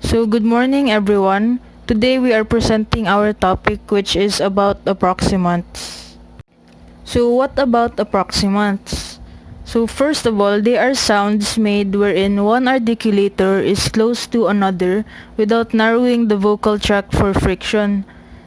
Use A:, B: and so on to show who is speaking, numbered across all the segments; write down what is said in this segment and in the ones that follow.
A: So good morning everyone. Today we are presenting our topic which is about approximants. So what about approximants? So first of all, they are sounds made wherein one articulator is close to another without narrowing the vocal tract for friction.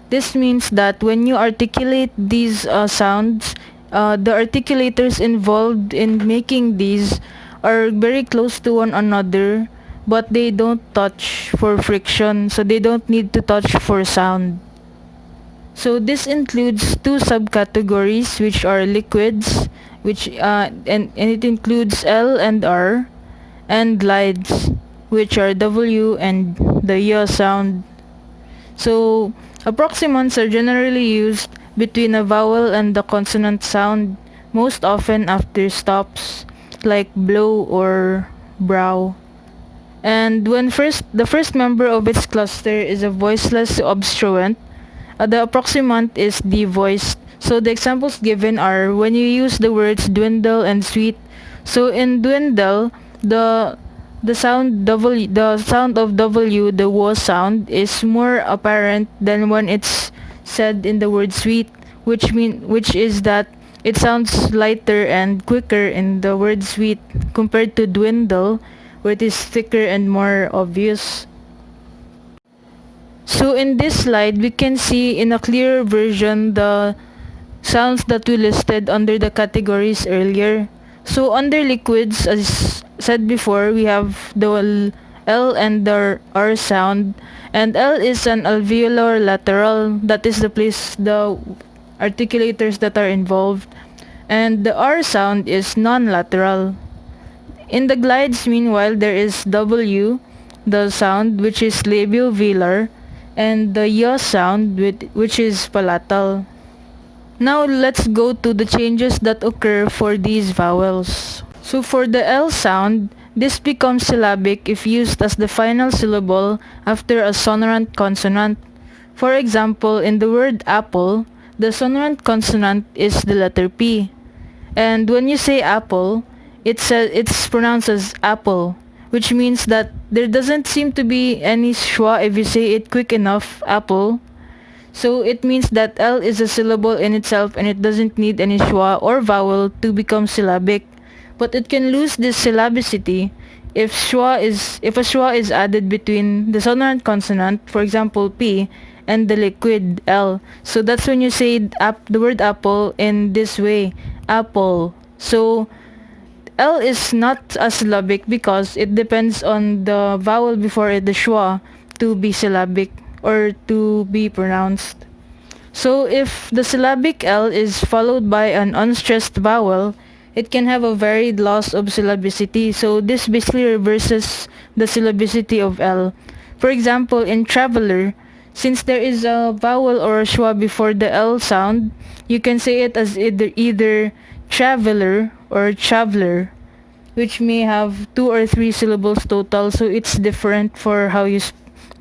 A: This means that when you articulate these sounds, the articulators involved in making these are very close to one another, but they don't touch for friction, so they don't need to touch for sound. So this includes two subcategories which are liquids, and it includes L and R, and glides, which are W and the Y sound. So approximants are generally used between a vowel and the consonant sound, most often after stops like blow or brow. And when the first member of its cluster is a voiceless obstruent, the approximant is devoiced. So the examples given are when you use the words dwindle and sweet. So in dwindle, the sound of W, the W sound, is more apparent than when it's said in the word sweet, which is that it sounds lighter and quicker in the word sweet compared to dwindle, where it is thicker and more obvious. So in this slide, we can see in a clearer version the sounds that we listed under the categories earlier. So under liquids, as said before, we have the L and the R sound, and L is an alveolar lateral, that is the place the articulators that are involved, and the R sound is non-lateral. In the glides, meanwhile, there is W, the sound, which is labiovelar, and the Y sound, which is palatal. Now let's go to the changes that occur for these vowels. So for the L sound, this becomes syllabic if used as the final syllable after a sonorant consonant. For example, in the word apple, the sonorant consonant is the letter P. And when you say apple, it's pronounced as apple, which means that there doesn't seem to be any schwa if you say it quick enough, apple. So it means that L is a syllable in itself and it doesn't need any schwa or vowel to become syllabic. But it can lose this syllabicity if a schwa is added between the sonorant consonant, for example P, and the liquid L. So that's when you say the word apple in this way, apple. So L is not a syllabic because it depends on the vowel before it, the schwa, to be syllabic or to be pronounced. So if the syllabic L is followed by an unstressed vowel, it can have a varied loss of syllabicity. So this basically reverses the syllabicity of L. For example, in traveler, since there is a vowel or a schwa before the L sound, you can say it as either traveler or traveler, which may have 2 or 3 syllables total, so it's different for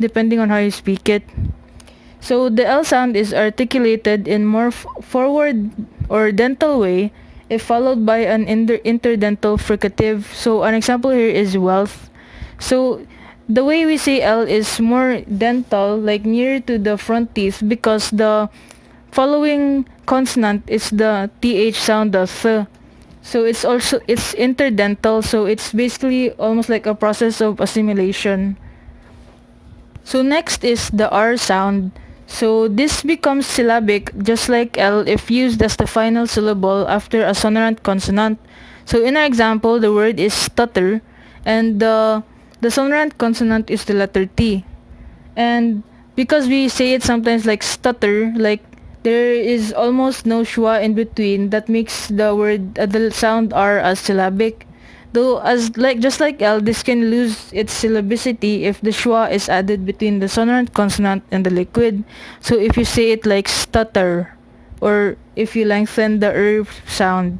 A: depending on how you speak it. So the L sound is articulated in more forward or dental way if followed by an interdental fricative. So an example here is wealth. So the way we say L is more dental, like near to the front teeth, because the following consonant is the TH sound, the th. So it's interdental, so it's basically almost like a process of assimilation. So next is the R sound. So this becomes syllabic just like L if used as the final syllable after a sonorant consonant. So in our example, the word is stutter, and the sonorant consonant is the letter T. And because we say it sometimes like stutter, like there is almost no schwa in between, that makes the sound R as syllabic. Though just like L, this can lose its syllabicity if the schwa is added between the sonorant consonant and the liquid. So if you say it like stutter, or if you lengthen the sound.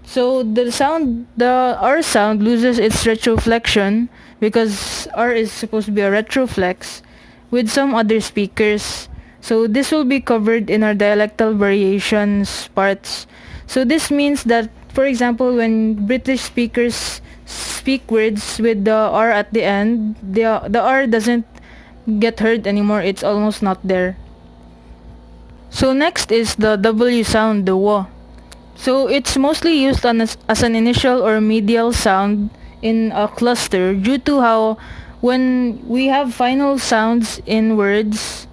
A: So the R sound loses its retroflexion because R is supposed to be a retroflex with some other speakers. So this will be covered in our dialectal variations parts. So this means that for example, when British speakers speak words with the R at the end, the R doesn't get heard anymore. It's almost not there. So next is the W sound, the W. So it's mostly used as an initial or medial sound in a cluster due to how when we have final sounds in words,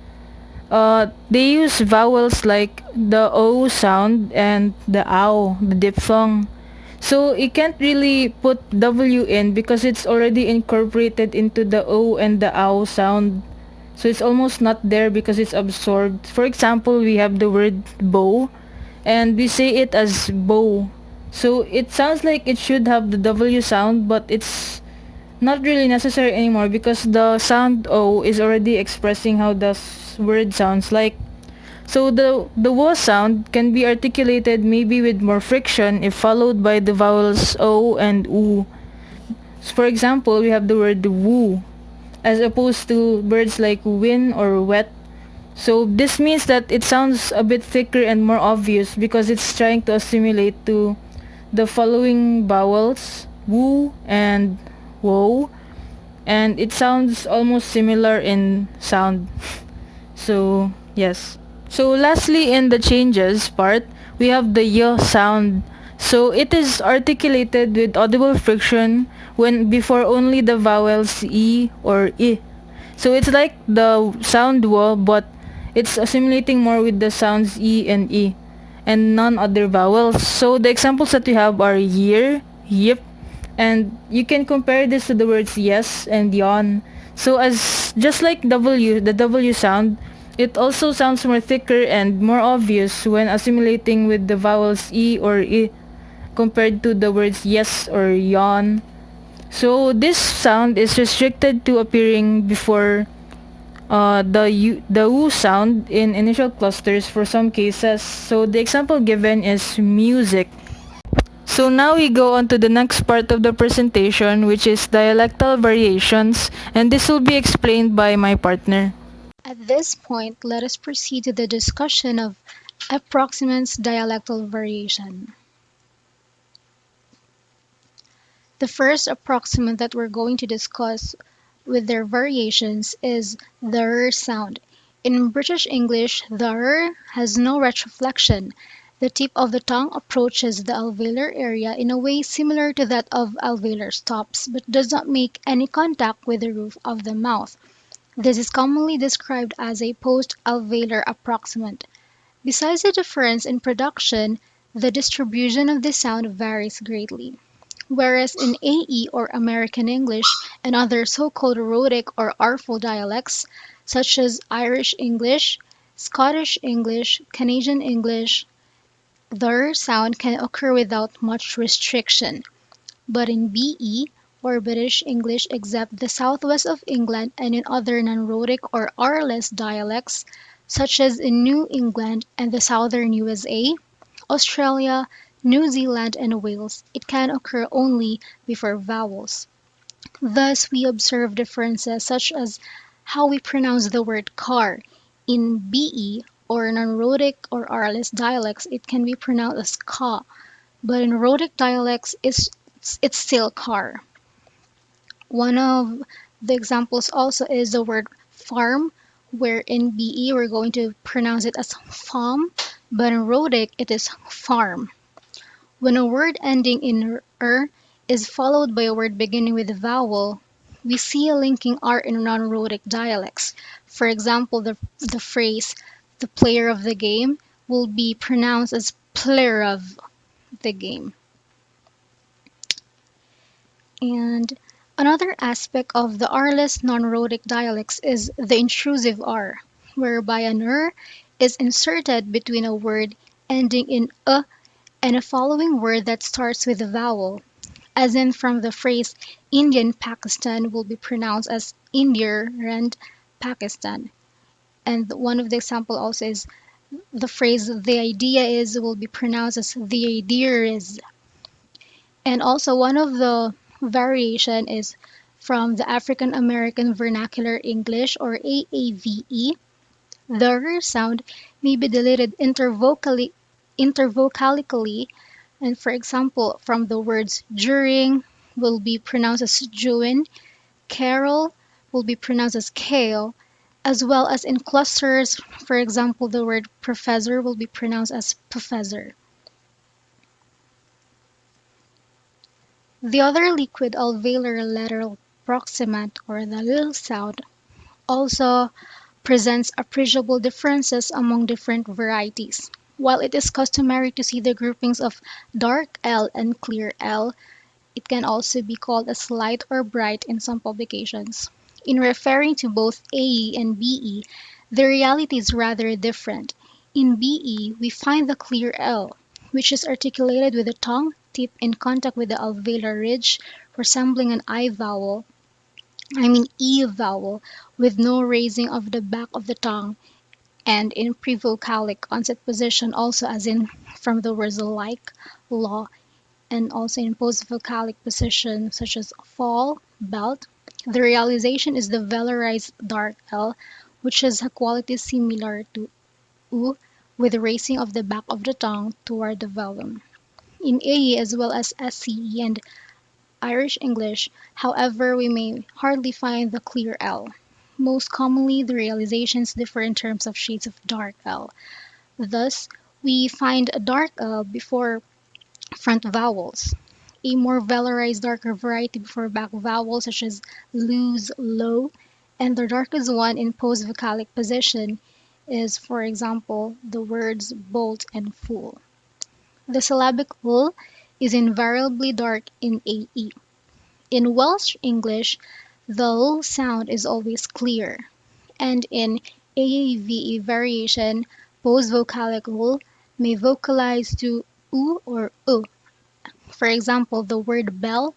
A: they use vowels like the O sound and the ow, the diphthong. So you can't really put W in because it's already incorporated into the O and the ow sound. So it's almost not there because it's absorbed. For example, we have the word bow and we say it as bow. So it sounds like it should have the W sound, but it's not really necessary anymore because the sound O is already expressing how the word sounds like. So the W sound can be articulated maybe with more friction if followed by the vowels O and U. So for example, we have the word woo as opposed to words like win or wet. So this means that it sounds a bit thicker and more obvious because it's trying to assimilate to the following vowels, woo and wo, and it sounds almost similar in sound. So, yes. So, lastly, in the changes part, we have the y sound. So, it is articulated with audible friction when before only the vowels e or I. So, it's like the sound w, but it's assimilating more with the sounds e and I and none other vowels. So, the examples that we have are year, yip, and you can compare this to the words yes and yawn. So as just like W, the W sound, it also sounds more thicker and more obvious when assimilating with the vowels E or I compared to the words yes or yawn. So this sound is restricted to appearing before the U sound in initial clusters for some cases. So the example given is music. So now we go on to the next part of the presentation, which is dialectal variations, and this will be explained by my partner.
B: At this point, let us proceed to the discussion of Approximants dialectal variation. The first approximant that we're going to discuss with their variations is the r sound. In British English, the r has no retroflexion. The tip of the tongue approaches the alveolar area in a way similar to that of alveolar stops, but does not make any contact with the roof of the mouth. This is commonly described as a post-alveolar approximant. Besides the difference in production, the distribution of the sound varies greatly. Whereas in AE or American English and other so-called rhotic or artful dialects, such as Irish English, Scottish English, Canadian English, the R sound can occur without much restriction. But in BE, or British English except the southwest of England and in other non-rhotic or R-less dialects, such as in New England and the southern USA, Australia, New Zealand, and Wales, it can occur only before vowels. Thus, we observe differences such as how we pronounce the word car. In BE, or non-rhotic or R-less dialects, it can be pronounced as ka, but in rhotic dialects, it's still car. One of the examples also is the word farm, where in BE we're going to pronounce it as farm, but in rhotic it is farm. When a word ending in is followed by a word beginning with a vowel, we see a linking R in non-rhotic dialects. For example, the phrase the player of the game will be pronounced as player of the game. And another aspect of the R-less non-rhotic dialects is the intrusive R, whereby an is inserted between a word ending in and a following word that starts with a vowel, as in from the phrase Indian Pakistan will be pronounced as India and Pakistan. And one of the example also is the phrase the idea is will be pronounced as the idea is. And also one of the variation is from the African American Vernacular English or AAVE. The R sound may be deleted intervocalically And for example, from the words during will be pronounced as juin, carol will be pronounced as kale, as well as in clusters, for example, the word professor will be pronounced as professor. The other liquid alveolar lateral proximant or the L sound also presents appreciable differences among different varieties. While it is customary to see the groupings of dark L and clear L, it can also be called as light or bright in some publications. In referring to both AE and BE, the reality is rather different. In BE, we find the clear L, which is articulated with the tongue tip in contact with the alveolar ridge, resembling an E vowel, with no raising of the back of the tongue, and in prevocalic onset position also as in from the words like, law, and also in postvocalic position such as fall, belt. The realization is the velarized dark L, which has a quality similar to U, with raising of the back of the tongue toward the velum. In AE as well as SCE and Irish English, however, we may hardly find the clear L. Most commonly, the realizations differ in terms of shades of dark L. Thus, we find a dark L before front vowels, a more velarized darker variety before back vowels such as loose, low, and the darkest one in post-vocalic position is, for example, the words bolt and fool. The syllabic l is invariably dark in AE. In Welsh English, the l sound is always clear, and in AAVE variation, post-vocalic l may vocalize to oo or u. For example, the word bell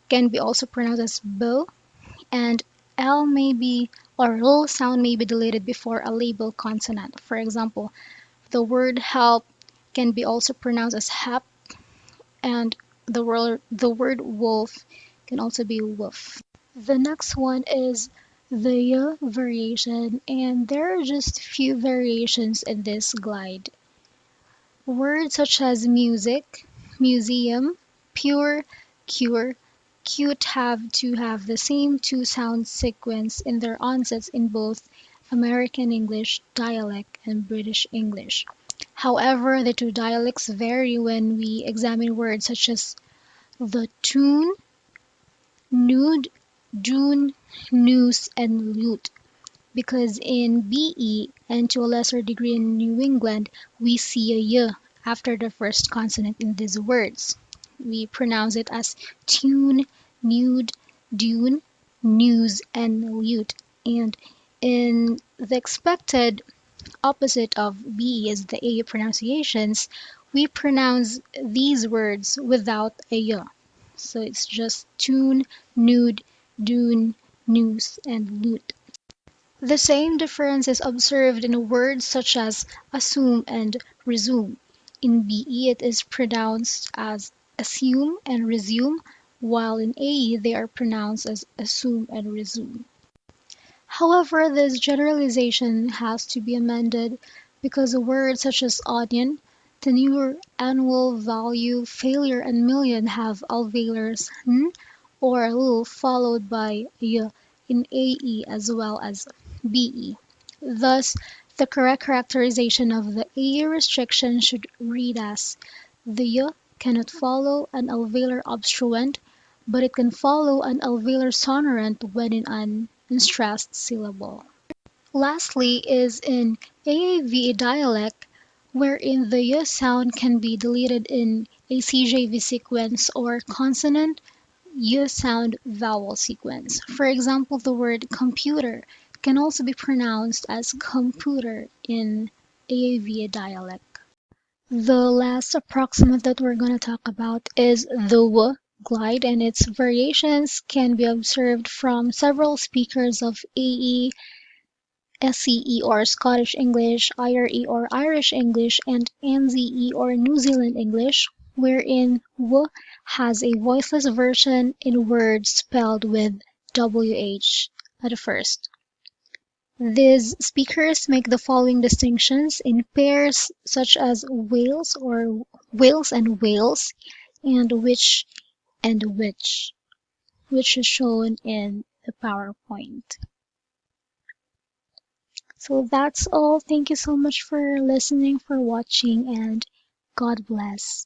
B: can be also pronounced as bo, and L may be or L sound may be deleted before a label consonant. For example, the word help can be also pronounced as hep, and the word wolf can also be woof. The next one is the y variation, and there are just few variations in this glide. Words such as music, museum, pure, cure, cute have to have the same two sound sequence in their onsets in both American English dialect and British English. However, the two dialects vary when we examine words such as the tune, nude, dune, noose, and lute, because in BE and to a lesser degree in New England, we see a y after the first consonant in these words. We pronounce it as tune, nude, dune, news, and lute. And in the expected opposite of BE is the A pronunciations, we pronounce these words without a y. So it's just tune, nude, dune, news, and lute. The same difference is observed in words such as assume and resume. In BE, it is pronounced as assume and resume, while in AE, they are pronounced as assume and resume. However, this generalization has to be amended because words such as onion, tenure, annual, value, failure, and million have alveolars n or l followed by y in AE as well as BE. Thus, the correct characterization of the AE restriction should read as the y cannot follow an alveolar obstruent, but it can follow an alveolar sonorant when in an unstressed syllable. Lastly is in AAV dialect, wherein the y sound can be deleted in a CJV sequence or consonant y sound vowel sequence. For example, the word computer can also be pronounced as computer in AAV dialect. The last approximate that we're going to talk about is the W glide, and its variations can be observed from several speakers of AE, SCE or Scottish English, IRE or Irish English, and NZE or New Zealand English, wherein W has a voiceless version in words spelled with WH at first. These speakers make the following distinctions in pairs such as whales or whales and whales and which is shown in the PowerPoint. So that's all. Thank you so much for listening, for watching, and God bless.